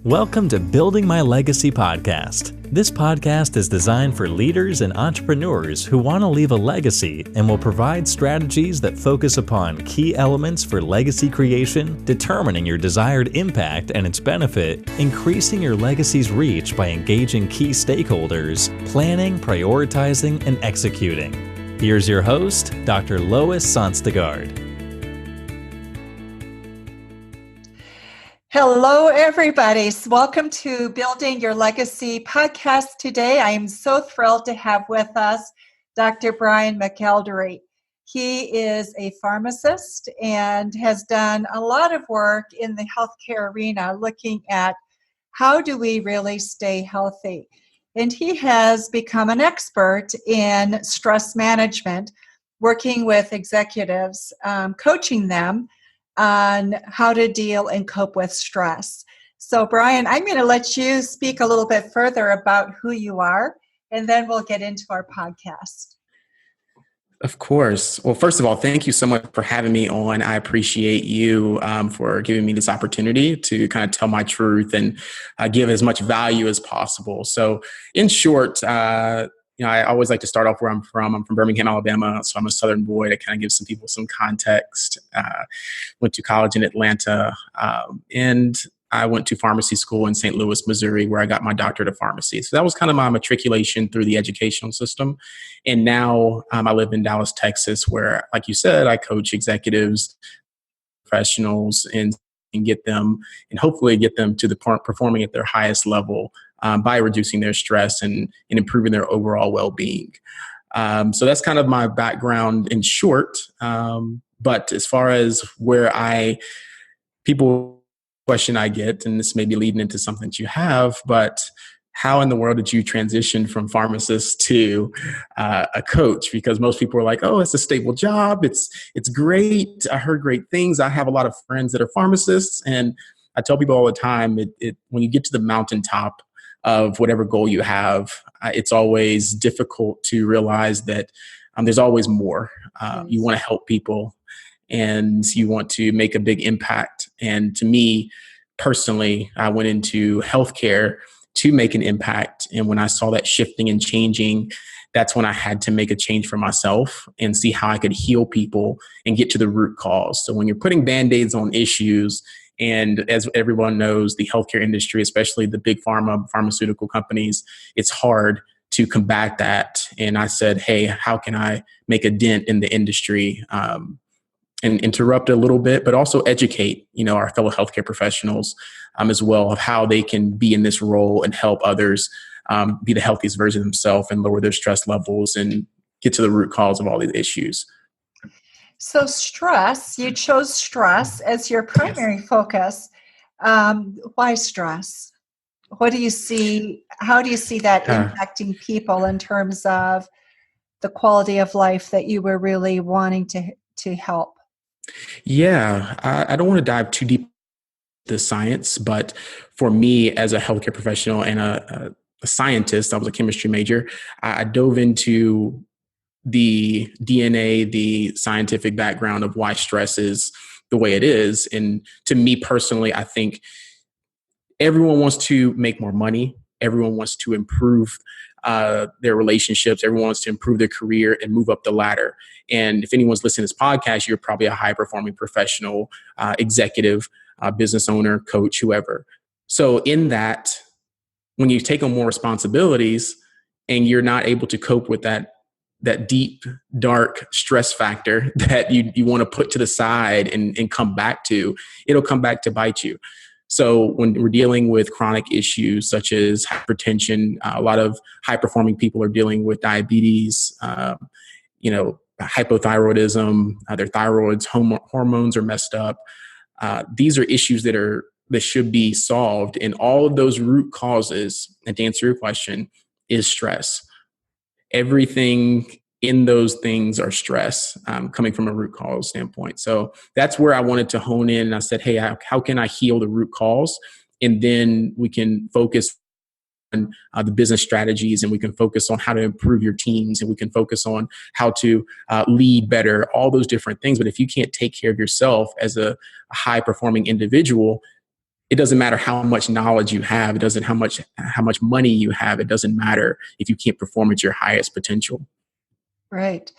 Welcome to Building My Legacy podcast. This podcast is designed for leaders and entrepreneurs who want to leave a legacy and will provide strategies that focus upon key elements for legacy creation, determining your desired impact and its benefit, increasing your legacy's reach by engaging key stakeholders, planning, prioritizing, and executing. Here's your host, Dr. Lois Sonstegard. Hello, everybody. Welcome to Building Your Legacy podcast today. I am so thrilled to have with us Dr. Bryan Mcelderry. He is a pharmacist and has done a lot of work in the healthcare arena looking at how do we really stay healthy. And he has become an expert in stress management, working with executives, coaching them on how to deal and cope with stress. So, Bryan, I'm going to let you speak a little bit further about who you are, and then we'll get into our podcast. Of course. Well, first of all, thank you so much for having me on. I appreciate you for giving me this opportunity to kind of tell my truth and give as much value as possible. So, in short, I always like to start off where I'm from. I'm from Birmingham, Alabama, so I'm a Southern boy to kind of give some people some context. Went to college in Atlanta, and I went to pharmacy school in St. Louis, Missouri, where I got my doctorate of pharmacy. So that was kind of my matriculation through the educational system. And now I live in Dallas, Texas, where, like you said, I coach executives, professionals, and get them, and hopefully get them to the performing at their highest level by reducing their stress and improving their overall well-being. So that's kind of my background in short. But as far as where people question I get, and this may be leading into something that you have, but how in the world did you transition from pharmacist to a coach? Because most people are like, oh, it's a stable job. It's great. I heard great things. I have a lot of friends that are pharmacists. And I tell people all the time, when you get to the mountaintop of whatever goal you have, it's always difficult to realize that there's always more. You want to help people and you want to make a big impact. And to me, personally, I went into healthcare to make an impact. And when I saw that shifting and changing, that's when I had to make a change for myself and see how I could heal people and get to the root cause. So when you're putting Band-Aids on issues, and as everyone knows, the healthcare industry, especially the big pharmaceutical companies, it's hard to combat that. And I said, hey, how can I make a dent in the industry and interrupt a little bit, but also educate, our fellow healthcare professionals as well of how they can be in this role and help others be the healthiest version of themselves and lower their stress levels and get to the root cause of all these issues. So stress, you chose stress as your primary focus. Why stress? What do you see? How do you see that impacting people in terms of the quality of life that you were really wanting to help? Yeah, I don't want to dive too deep into the science, but for me as a healthcare professional and a scientist, I was a chemistry major, I dove into the DNA, the scientific background of why stress is the way it is. And to me personally, I think everyone wants to make more money. Everyone wants to improve their relationships. Everyone wants to improve their career and move up the ladder. And if anyone's listening to this podcast, you're probably a high-performing professional, executive, business owner, coach, whoever. So in that, when you take on more responsibilities and you're not able to cope with that deep, dark stress factor that you want to put to the side and come back to, it'll come back to bite you. So when we're dealing with chronic issues such as hypertension, a lot of high-performing people are dealing with diabetes, hypothyroidism, their thyroids, hormones are messed up. These are issues that should be solved. And all of those root causes, and to answer your question, is stress. Everything in those things are stress coming from a root cause standpoint. So that's where I wanted to hone in. And I said, hey, how can I heal the root cause? And then we can focus on the business strategies, and we can focus on how to improve your teams, and we can focus on how to lead better, all those different things. But if you can't take care of yourself as a high performing individual, it doesn't matter how much knowledge you have. It doesn't how much money you have. It doesn't matter if you can't perform at your highest potential. Right.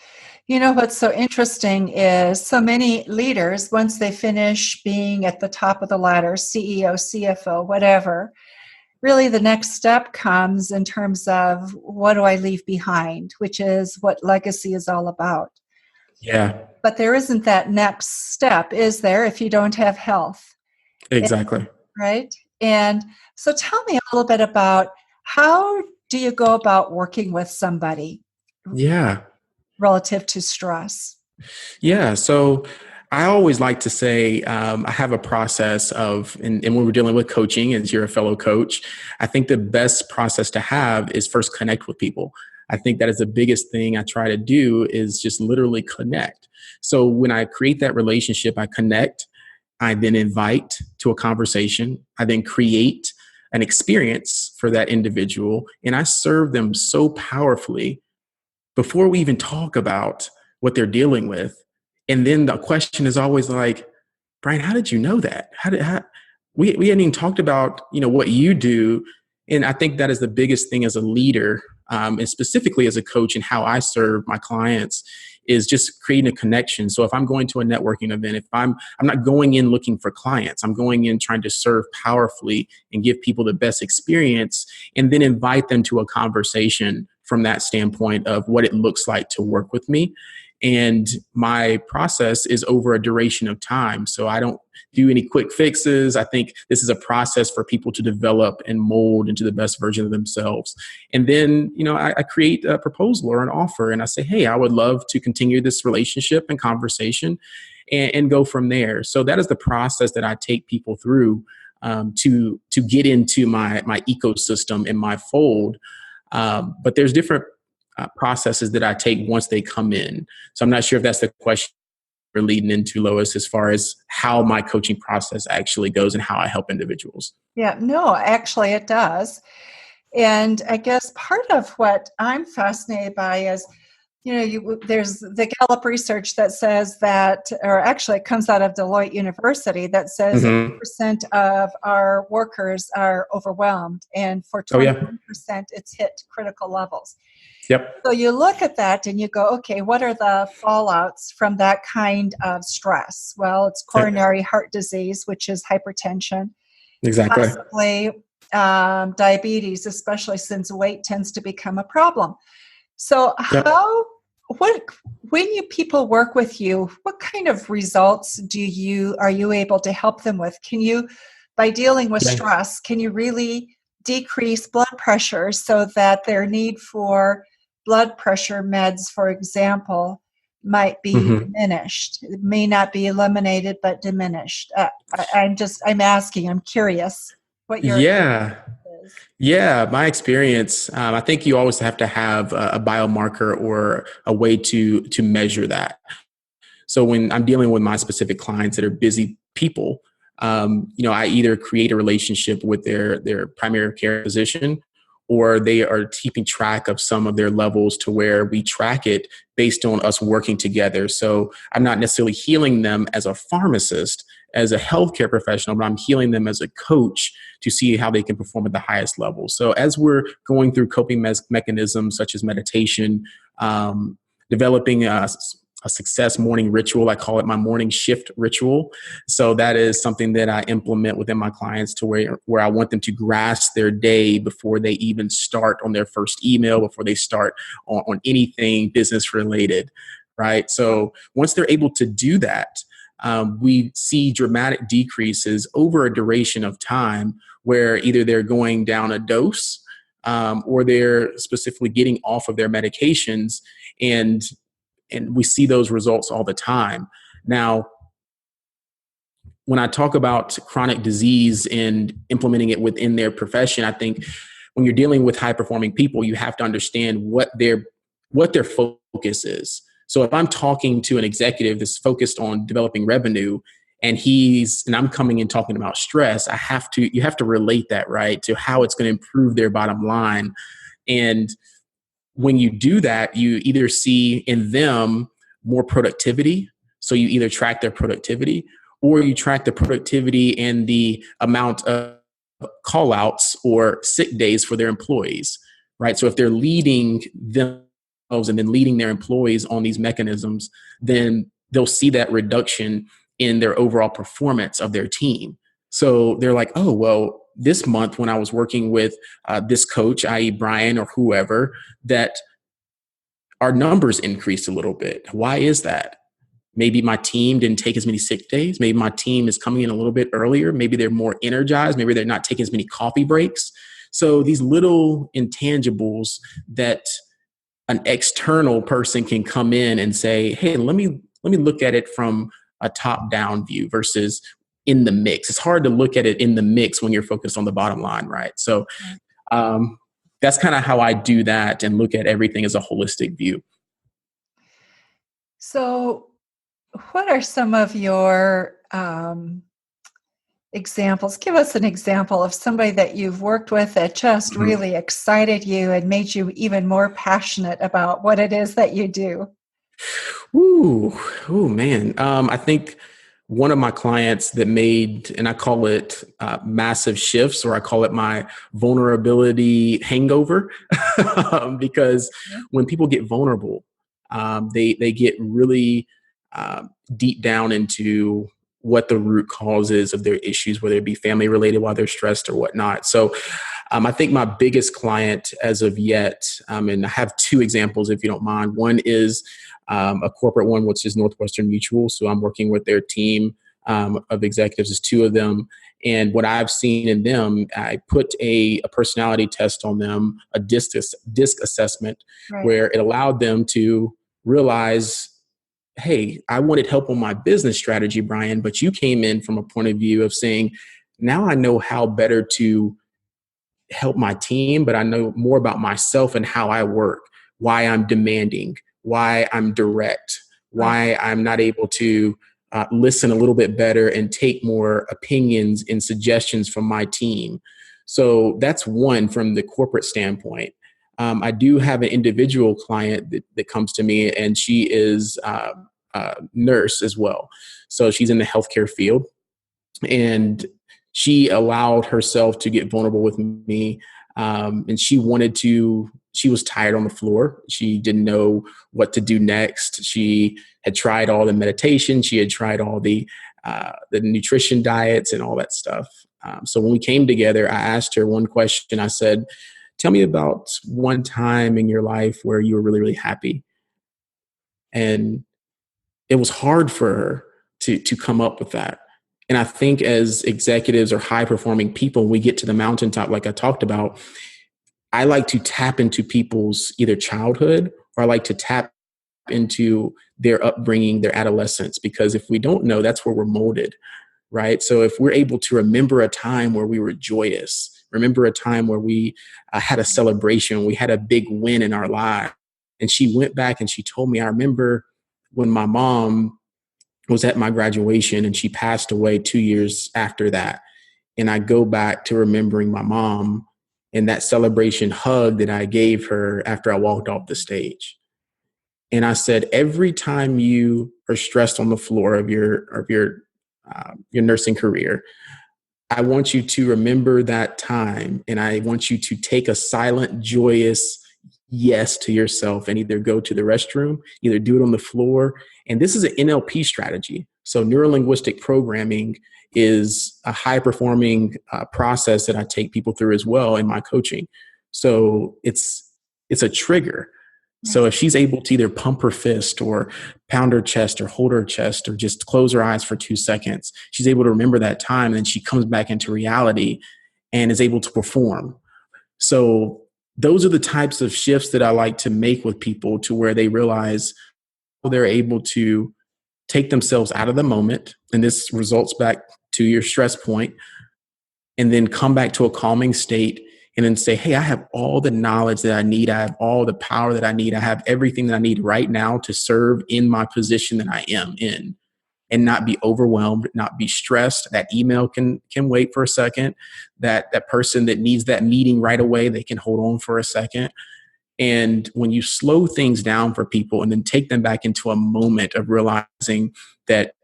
You know, what's so interesting is so many leaders, once they finish being at the top of the ladder, CEO, CFO, whatever, really the next step comes in terms of what do I leave behind, which is what legacy is all about. Yeah, But there isn't that next step, is there, if you don't have health? exactly. Right? And so tell me a little bit about how do you go about working with somebody Yeah. relative to stress? Yeah. So I always like to say I have a process of, and when we're dealing with coaching, as you're a fellow coach, I think the best process to have is first connect with people. I think that is the biggest thing I try to do is just literally connect. So when I create that relationship, I connect, I then invite to a conversation, I then create an experience for that individual, and I serve them so powerfully before we even talk about what they're dealing with. And then the question is always like, Bryan, how did you know that? We hadn't even talked about, what you do. And I think that is the biggest thing as a leader, and specifically as a coach and how I serve my clients is just creating a connection. So if I'm going to a networking event, if I'm not going in looking for clients, I'm going in trying to serve powerfully and give people the best experience and then invite them to a conversation from that standpoint of what it looks like to work with me. And my process is over a duration of time. So I don't do any quick fixes. I think this is a process for people to develop and mold into the best version of themselves. And then, I create a proposal or an offer and I say, hey, I would love to continue this relationship and conversation and go from there. So that is the process that I take people through to get into my ecosystem and my fold. But there's different processes that I take once they come in. So I'm not sure if that's the question we're leading into, Lois, as far as how my coaching process actually goes and how I help individuals. Yeah, no, actually it does. And I guess part of what I'm fascinated by is, there's the Gallup research that says that, or actually it comes out of Deloitte University that says Mm-hmm. 80% of our workers are overwhelmed, and for Oh, 21% yeah. it's hit critical levels. Yep. So you look at that and you go, okay, what are the fallouts from that kind of stress? Well, it's coronary heart disease, which is hypertension, Exactly. possibly diabetes, especially since weight tends to become a problem. So Yep. when you people work with you, what kind of results are you able to help them with? By dealing with Yeah. stress, can you really decrease blood pressure so that their need for blood pressure meds, for example, might be Mm-hmm. diminished? It may not be eliminated, but diminished. I'm curious what your Yeah. is. Yeah, my experience, I think you always have to have a biomarker or a way to measure that. So when I'm dealing with my specific clients that are busy people, I either create a relationship with their primary care physician, or they are keeping track of some of their levels to where we track it based on us working together. So I'm not necessarily healing them as a pharmacist, as a healthcare professional, but I'm healing them as a coach to see how they can perform at the highest level. So as we're going through coping mechanisms such as meditation, developing a success morning ritual. I call it my morning shift ritual. So that is something that I implement within my clients to where I want them to grasp their day before they even start on their first email, before they start on anything business related, right? So once they're able to do that, we see dramatic decreases over a duration of time where either they're going down a dose or they're specifically getting off of their medications, and we see those results all the time. Now, when I talk about chronic disease and implementing it within their profession, I think when you're dealing with high performing people, you have to understand what their focus is. So if I'm talking to an executive that's focused on developing revenue and I'm coming in talking about stress, you have to relate that, right, to how it's going to improve their bottom line. And when you do that, you either see in them more productivity. So you either track their productivity, or you track the productivity and the amount of call outs or sick days for their employees, right? So if they're leading themselves and then leading their employees on these mechanisms, then they'll see that reduction in their overall performance of their team. So they're like, oh, well, this month when I was working with this coach, i.e. Bryan or whoever, that our numbers increased a little bit. Why is that? Maybe my team didn't take as many sick days. Maybe my team is coming in a little bit earlier. Maybe they're more energized. Maybe they're not taking as many coffee breaks. So these little intangibles that an external person can come in and say, hey, let me look at it from a top-down view versus in the mix. It's hard to look at it in the mix when you're focused on the bottom line, right? So that's kind of how I do that and look at everything as a holistic view. So what are some of your examples? Give us an example of somebody that you've worked with that just really excited you and made you even more passionate about what it is that you do. Ooh, man. I think one of my clients that made, and I call it massive shifts, or I call it my vulnerability hangover, because when people get vulnerable, they get really deep down into what the root cause is of their issues, whether it be family related while they're stressed or whatnot. So I think my biggest client as of yet, and I have two examples if you don't mind. One is a corporate one, which is Northwestern Mutual. So I'm working with their team of executives, there's two of them. And what I've seen in them, I put a personality test on them, a DISC assessment, where it allowed them to realize, hey, I wanted help on my business strategy, Bryan, but you came in from a point of view of saying, now I know how better to help my team, but I know more about myself and how I work, why I'm demanding, why I'm direct, why I'm not able to listen a little bit better and take more opinions and suggestions from my team. So that's one from the corporate standpoint. I do have an individual client that comes to me, and she is a nurse as well. So she's in the healthcare field, and she allowed herself to get vulnerable with me. And she was tired on the floor. She didn't know what to do next. She had tried all the meditation. She had tried all the nutrition diets and all that stuff. So when we came together, I asked her one question. I said, tell me about one time in your life where you were really, really happy. And it was hard for her to come up with that. And I think as executives or high performing people, when we get to the mountaintop, like I talked about, I like to tap into people's either childhood, or I like to tap into their upbringing, their adolescence, because if we don't know, that's where we're molded, right? So if we're able to remember a time where we were joyous, remember a time where we had a celebration, we had a big win in our life. And she went back and she told me, I remember when my mom was at my graduation and she passed away 2 years after that. And I go back to remembering my mom and that celebration hug that I gave her after I walked off the stage. And I said, every time you are stressed on the floor of your nursing career, I want you to remember that time. And I want you to take a silent, joyous yes to yourself and either go to the restroom, either do it on the floor. And this is an NLP strategy. So neuro-linguistic programming is a high performing process that I take people through as well in my coaching. So it's a trigger. So if she's able to either pump her fist or pound her chest or hold her chest or just close her eyes for 2 seconds, she's able to remember that time, and then she comes back into reality and is able to perform. So those are the types of shifts that I like to make with people, to where they realize they're able to take themselves out of the moment. And this results back to your stress point, and then come back to a calming state and then say, hey, I have all the knowledge that I need. I have all the power that I need. I have everything that I need right now to serve in my position that I am in, and not be overwhelmed, not be stressed. That email can wait for a second. That person that needs that meeting right away, they can hold on for a second. And when you slow things down for people and then take them back into a moment of realizing that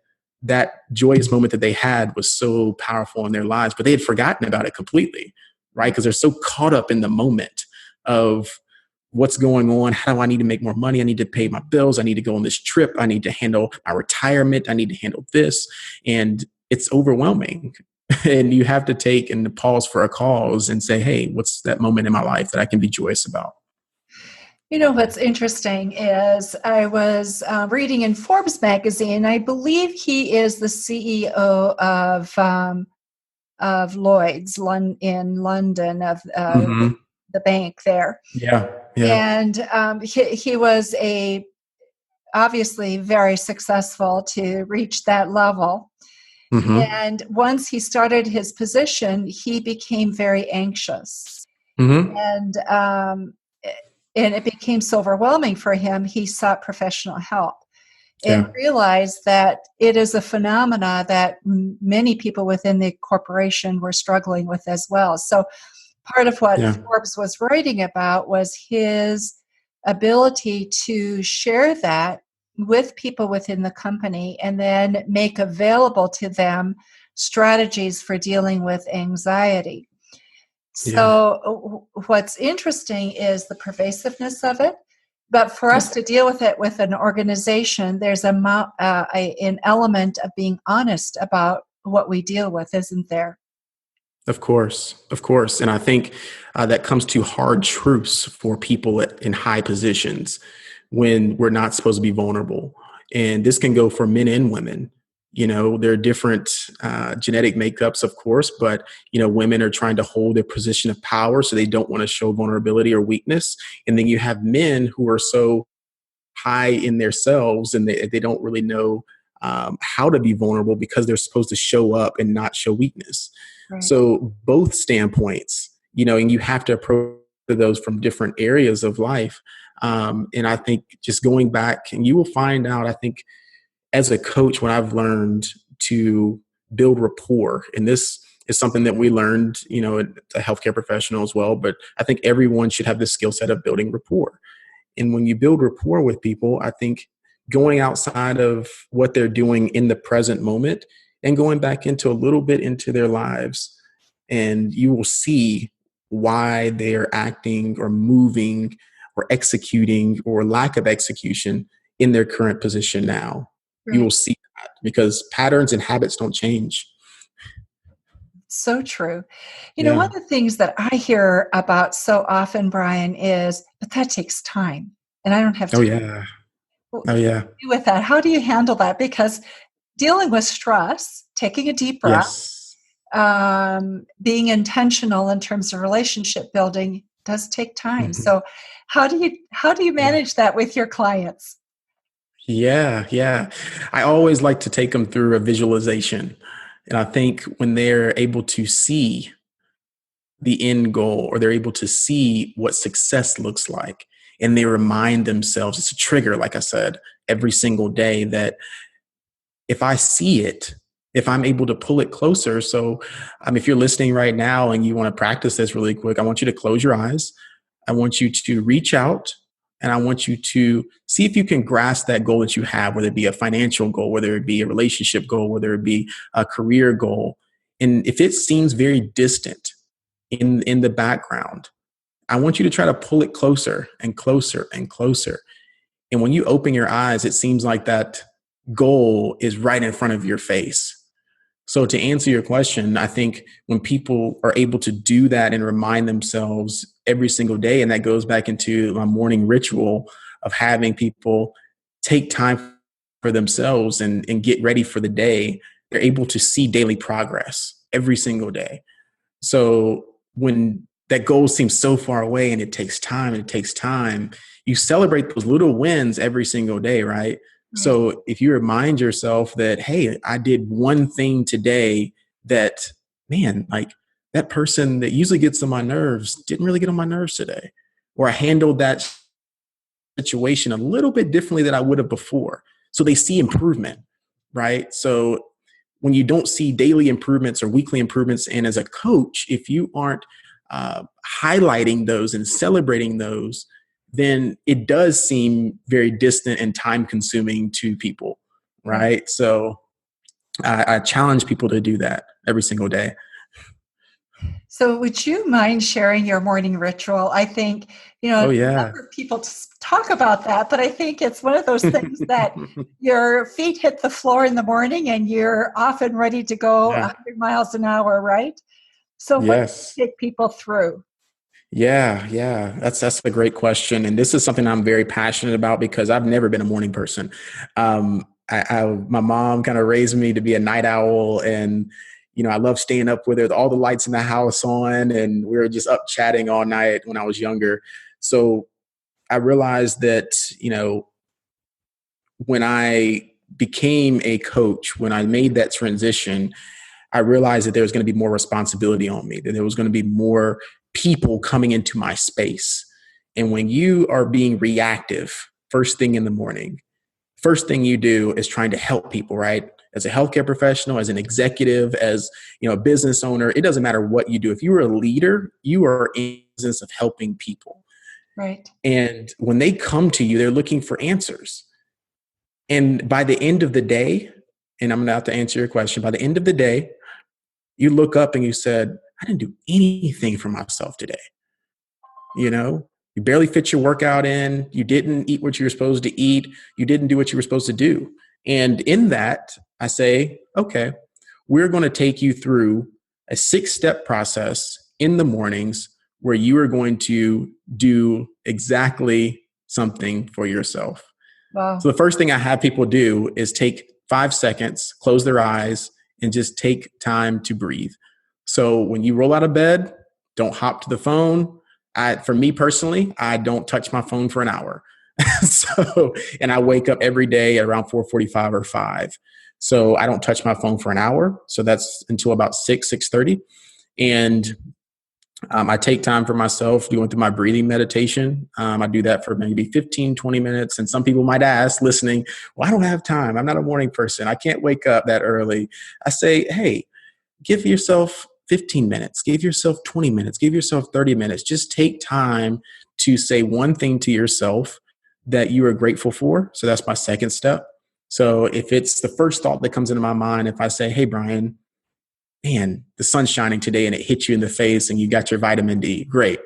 that joyous moment that they had was so powerful in their lives, but they had forgotten about it completely, right? Because they're so caught up in the moment of what's going on. How do I need to make more money? I need to pay my bills. I need to go on this trip. I need to handle my retirement. I need to handle this. And it's overwhelming. And you have to take and pause for a cause and say, hey, what's that moment in my life that I can be joyous about? What's interesting is I was reading in Forbes magazine. I believe he is the CEO of Lloyd's in London, of Mm-hmm. the bank there. Yeah. Yeah. And he was obviously very successful to reach that level. Mm-hmm. And once he started his position, he became very anxious. Mm-hmm. And it became so overwhelming for him, he sought professional help and Yeah. realized that it is a phenomena that many people within the corporation were struggling with as well. So part of what Yeah. Forbes was writing about was his ability to share that with people within the company and then make available to them strategies for dealing with anxiety. Yeah. So what's interesting is the pervasiveness of it. But for us to deal with it with an organization, there's an element of being honest about what we deal with, isn't there? Of course, of course. And I think that comes to hard truths for people in high positions when we're not supposed to be vulnerable. And this can go for men and women. There are different genetic makeups, of course, but, women are trying to hold their position of power, so they don't want to show vulnerability or weakness. And then you have men who are so high in themselves and they don't really know how to be vulnerable because they're supposed to show up and not show weakness. Right. So both standpoints, and you have to approach those from different areas of life. And I think just going back, and you will find out, I think as a coach, what I've learned to build rapport, and this is something that we learned, as a healthcare professional as well, but I think everyone should have this skill set of building rapport. And when you build rapport with people, I think going outside of what they're doing in the present moment and going back into a little bit into their lives, and you will see why they're acting or moving or executing or lack of execution in their current position now. You will Right. see that because patterns and habits don't change. So true. One Yeah. of the things that I hear about so often, Bryan, is, but that takes time. And I don't have Oh, time. yeah. What Oh, do yeah. you do with that? How do you handle that? Because dealing with stress, taking a deep breath, Yes. being intentional in terms of relationship building does take time. Mhm. So how do you Yeah. manage that with your clients? Yeah, yeah. I always like to take them through a visualization. And I think when they're able to see the end goal or they're able to see what success looks like, and they remind themselves, it's a trigger, like I said, every single day that if I see it, if I'm able to pull it closer. So if you're listening right now and you want to practice this really quick, I want you to close your eyes. I want you to reach out and I want you to see if you can grasp that goal that you have, whether it be a financial goal, whether it be a relationship goal, whether it be a career goal. And if it seems very distant in the background, I want you to try to pull it closer and closer and closer. And when you open your eyes, it seems like that goal is right in front of your face. So to answer your question, I think when people are able to do that and remind themselves every single day, and that goes back into my morning ritual of having people take time for themselves and get ready for the day, they're able to see daily progress every single day. So when that goal seems so far away and it takes time and it takes time, you celebrate those little wins every single day, right? Right. So if you remind yourself that, hey, I did one thing today that, man, like that person that usually gets on my nerves didn't really get on my nerves today. Or I handled that situation a little bit differently than I would have before. So they see improvement, right? So when you don't see daily improvements or weekly improvements, and as a coach, if you aren't highlighting those and celebrating those, then it does seem very distant and time consuming to people, Right. right? So I challenge people to do that every single day. So would you mind sharing your morning ritual? I think, Oh a yeah. number of people talk about that, but I think it's one of those things that your feet hit the floor in the morning and you're off and ready to go Yeah. 100 miles an hour, right? So what do Yes. you take people through? Yeah. That's a great question, and this is something I'm very passionate about because I've never been a morning person. My mom kind of raised me to be a night owl, and I love staying up with her, with all the lights in the house on, and we were just up chatting all night when I was younger. So I realized that when I became a coach, when I made that transition, I realized that there was going to be more responsibility on me, that there was going to be more people coming into my space. And when you are being reactive first thing in the morning, first thing you do is trying to help people, right? As a healthcare professional, as an executive, as a business owner, it doesn't matter what you do. If you are a leader, you are in the business of helping people. Right. And when they come to you, they're looking for answers. And by the end of the day, and I'm going to have to answer your question, by the end of the day, you look up and you said, I didn't do anything for myself today. You barely fit your workout in. You didn't eat what you were supposed to eat. You didn't do what you were supposed to do. And in that, I say, okay, we're going to take you through a 6-step process in the mornings where you are going to do exactly something for yourself. Wow. So the first thing I have people do is take 5 seconds, close their eyes, and just take time to breathe. So when you roll out of bed, don't hop to the phone. For me personally, I don't touch my phone for an hour. And I wake up every day at around 4:45 or 5. So I don't touch my phone for an hour. So that's until about 6:30. And I take time for myself going through my breathing meditation. I do that for maybe 15, 20 minutes. And some people might ask, listening, well, I don't have time. I'm not a morning person. I can't wake up that early. I say, hey, give yourself 15 minutes, give yourself 20 minutes, give yourself 30 minutes. Just take time to say one thing to yourself that you are grateful for. So that's my second step. So if it's the first thought that comes into my mind, if I say, hey, Bryan, man, the sun's shining today and it hits you in the face and you got your vitamin D, great.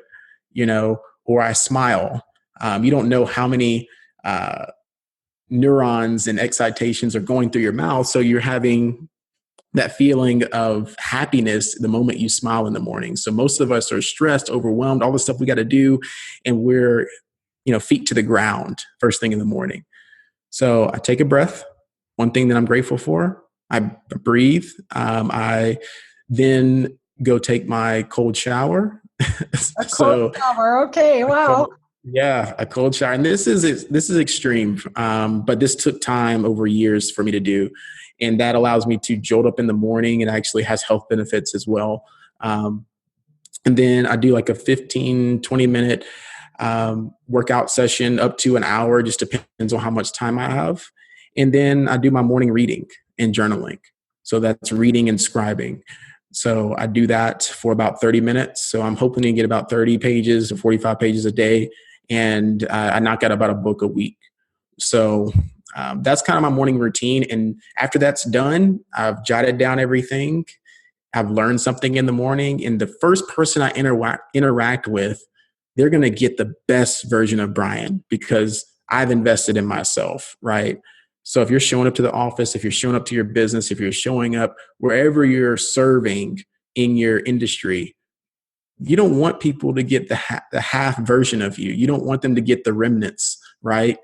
Or I smile. You don't know how many neurons and excitations are going through your mouth. So you're having that feeling of happiness the moment you smile in the morning. So most of us are stressed, overwhelmed, all the stuff we got to do. And we're, feet to the ground first thing in the morning. So I take a breath. One thing that I'm grateful for, I breathe. I then go take my cold shower. A cold shower. Okay. Wow. A cold shower. And this is extreme, but this took time over years for me to do. And that allows me to jolt up in the morning and actually has health benefits as well. And then I do like a 15, 20 minute workout session up to an hour, just depends on how much time I have. And then I do my morning reading and journaling. So that's reading and scribing. So I do that for about 30 minutes. So I'm hoping to get about 30 pages or 45 pages a day. And I knock out about a book a week. So that's kind of my morning routine. And after that's done, I've jotted down everything. I've learned something in the morning. And the first person I interact with, they're going to get the best version of Bryan because I've invested in myself, right? So if you're showing up to the office, if you're showing up to your business, if you're showing up wherever you're serving in your industry, you don't want people to get the half version of you. You don't want them to get the remnants, right?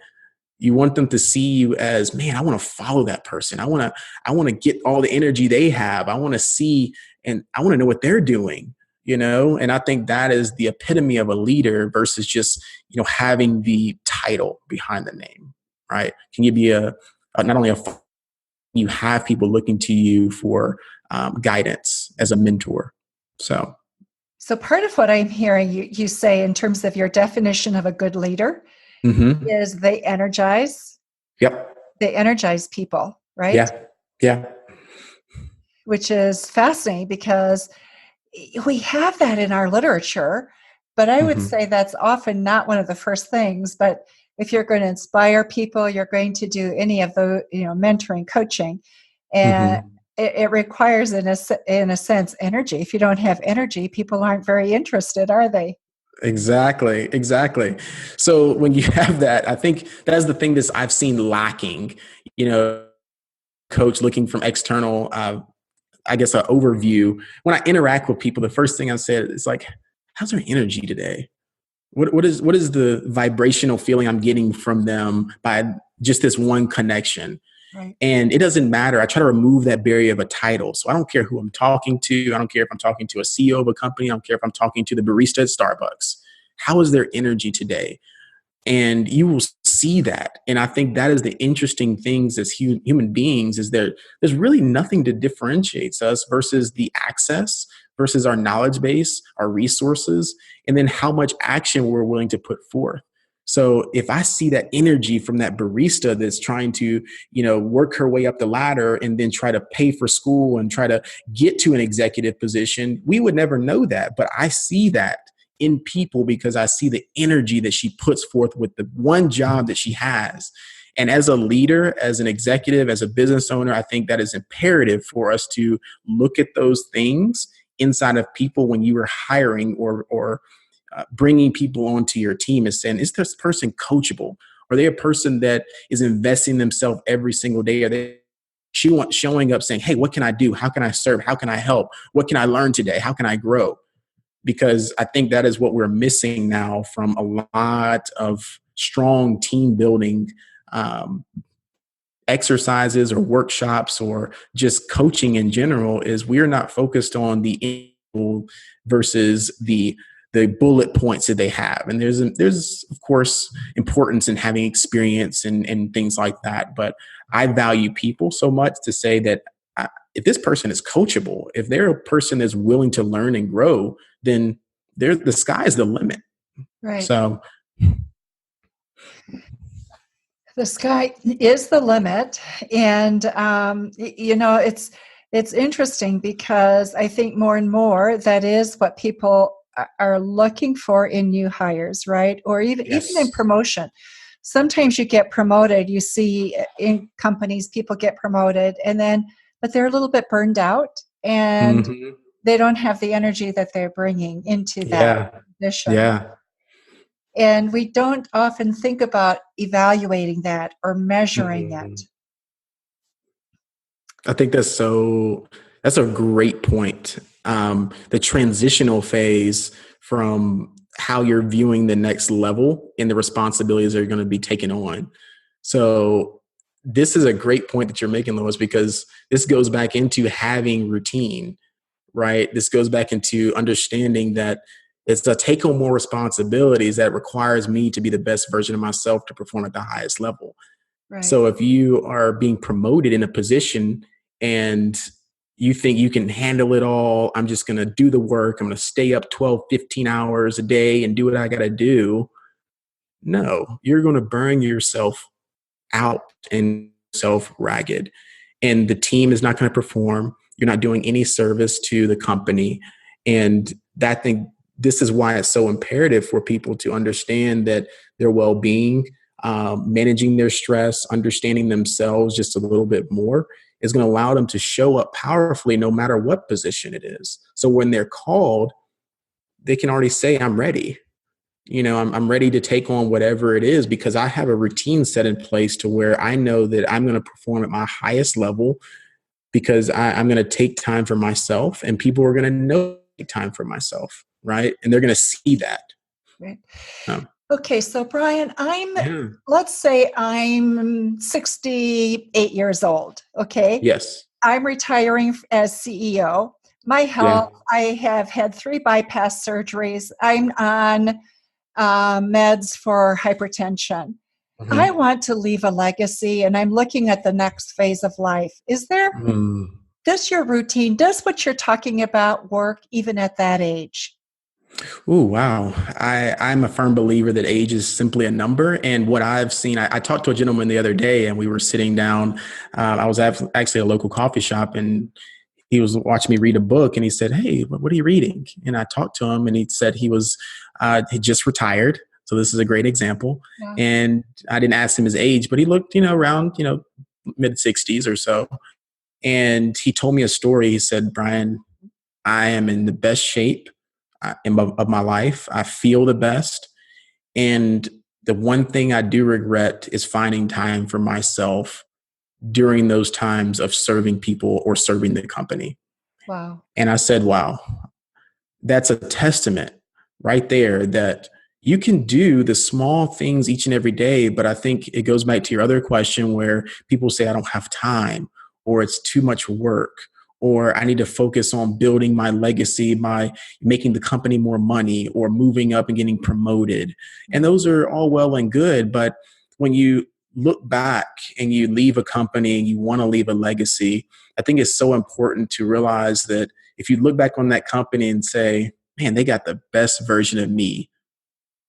You want them to see you as, man, I want to follow that person. I want to get all the energy they have. I want to see and I want to know what they're doing, And I think that is the epitome of a leader versus just, having the title behind the name, right? Can you be not only you have people looking to you for guidance as a mentor. So part of what I'm hearing you say in terms of your definition of a good leader is they energize. Yep. They energize people, right? Yeah. Which is fascinating because we have that in our literature, but I would say that's often not one of the first things. But if you're going to inspire people, you're going to do any of the, mentoring, coaching. And it requires, in a sense, energy. If you don't have energy, people aren't very interested, are they? Exactly. So when you have that, I think that's the thing that I've seen lacking, you know, coach looking from external, I guess, an overview. When I interact with people, the first thing I said is like, how's their energy today? What is the vibrational feeling I'm getting from them by just this one connection? Right. And it doesn't matter. I try to remove that barrier of a title. So I don't care who I'm talking to. I don't care if I'm talking to a CEO of a company. I don't care if I'm talking to the barista at Starbucks. How is their energy today? And you will see that. And I think that is the interesting things as human beings is there's really nothing that differentiates us versus the access, versus our knowledge base, our resources, and then how much action we're willing to put forth. So if I see that energy from that barista that's trying to, work her way up the ladder and then try to pay for school and try to get to an executive position, we would never know that. But I see that in people because I see the energy that she puts forth with the one job that she has. And as a leader, as an executive, as a business owner, I think that is imperative for us to look at those things inside of people when you are hiring or bringing people onto your team, is saying, is this person coachable? Are they a person that is investing themselves every single day? Are they showing up saying, hey, what can I do? How can I serve? How can I help? What can I learn today? How can I grow? Because I think that is what we're missing now from a lot of strong team building exercises or workshops or just coaching in general, is we're not focused on the individual versus the bullet points that they have. And there's of course importance in having experience and things like that. But I value people so much to say that if this person is coachable, if they're a person that's willing to learn and grow, then the sky is the limit. Right. So the sky is the limit. And, it's interesting because I think more and more that is what people are looking for in new hires, right? Or even in promotion. Sometimes you get promoted, you see in companies, people get promoted but they're a little bit burned out and they don't have the energy that they're bringing into that position. Yeah. And we don't often think about evaluating that or measuring it. I think that's a great point. The transitional phase from how you're viewing the next level and the responsibilities that are going to be taken on. So this is a great point that you're making, Lois, because this goes back into having routine, right? This goes back into understanding that it's a take on more responsibilities that requires me to be the best version of myself to perform at the highest level. Right. So if you are being promoted in a position and you think you can handle it all, I'm just going to do the work, I'm going to stay up 12, 15 hours a day and do what I got to do. No, you're going to burn yourself out and self ragged. And the team is not going to perform. You're not doing any service to the company. And that thing, this is why it's so imperative for people to understand that their well-being, managing their stress, understanding themselves just a little bit more is going to allow them to show up powerfully no matter what position it is. So when they're called, they can already say, I'm ready. I'm ready to take on whatever it is because I have a routine set in place to where I know that I'm going to perform at my highest level because I'm going to take time for myself and people are going to know take time for myself, right? And they're going to see that. Right. Okay, so Bryan, Yeah. let's say I'm 68 years old, okay? Yes. I'm retiring as CEO. My health, I have had 3 bypass surgeries. I'm on meds for hypertension. I want to leave a legacy and I'm looking at the next phase of life. Is there, does your routine, does what you're talking about work even at that age? Oh, wow. I'm a firm believer that age is simply a number. And what I've seen, I talked to a gentleman the other day and we were sitting down. I was actually at a local coffee shop and he was watching me read a book and he said, hey, what are you reading? And I talked to him and he said he just retired. So this is a great example. Yeah. And I didn't ask him his age, but he looked, around, mid 60s or so. And he told me a story. He said, Bryan, I am in the best shape of my life. I feel the best. And the one thing I do regret is finding time for myself during those times of serving people or serving the company. Wow. And I said, wow, that's a testament right there that you can do the small things each and every day. But I think it goes back to your other question where people say, I don't have time, or it's too much work, or I need to focus on building my legacy by making the company more money or moving up and getting promoted. And those are all well and good. But when you look back and you leave a company and you want to leave a legacy, I think it's so important to realize that if you look back on that company and say, man, they got the best version of me,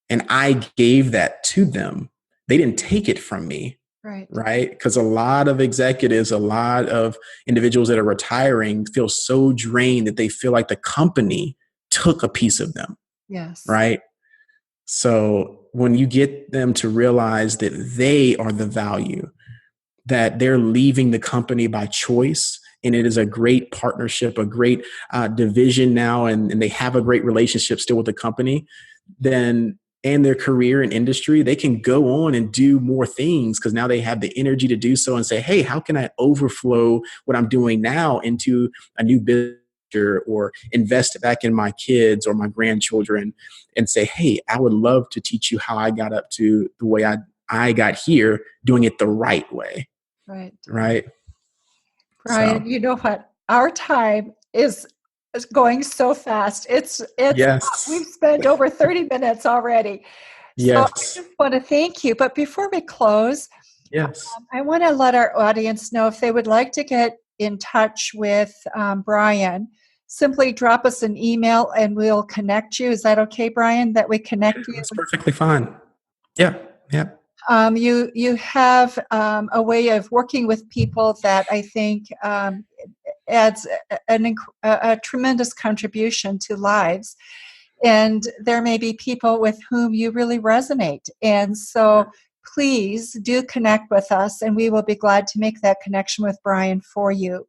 and I gave that to them, they didn't take it from me. Right. Because a lot of executives, a lot of individuals that are retiring feel so drained that they feel like the company took a piece of them. Yes. Right. So when you get them to realize that they are the value, that they're leaving the company by choice, and it is a great partnership, a great division now, and they have a great relationship still with the company, then and their career and industry, they can go on and do more things because now they have the energy to do so and say, hey, how can I overflow what I'm doing now into a new business or invest it back in my kids or my grandchildren and say, hey, I would love to teach you how I got up to the way I got here, doing it the right way. Right. Right. Bryan, you know what? Our time is going so fast. It's yes. We've spent over 30 minutes already. So I Yes. just want to thank you. But before we close, Yes. I want to let our audience know if they would like to get in touch with Bryan, simply drop us an email and we'll connect you. Is that okay, Bryan, that we connect you? That's perfectly fine. Yeah. Yeah. You have a way of working with people that I think adds a tremendous contribution to lives. And there may be people with whom you really resonate. And so please do connect with us, and we will be glad to make that connection with Bryan for you.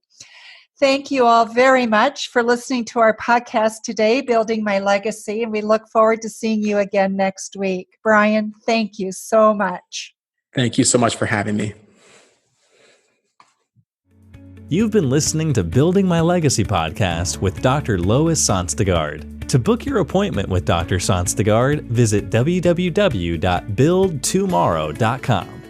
Thank you all very much for listening to our podcast today, Building My Legacy, and we look forward to seeing you again next week. Bryan, thank you so much. Thank you so much for having me. You've been listening to Building My Legacy podcast with Dr. Lois Sonstegard. To book your appointment with Dr. Sonstegard, visit www.buildtomorrow.com.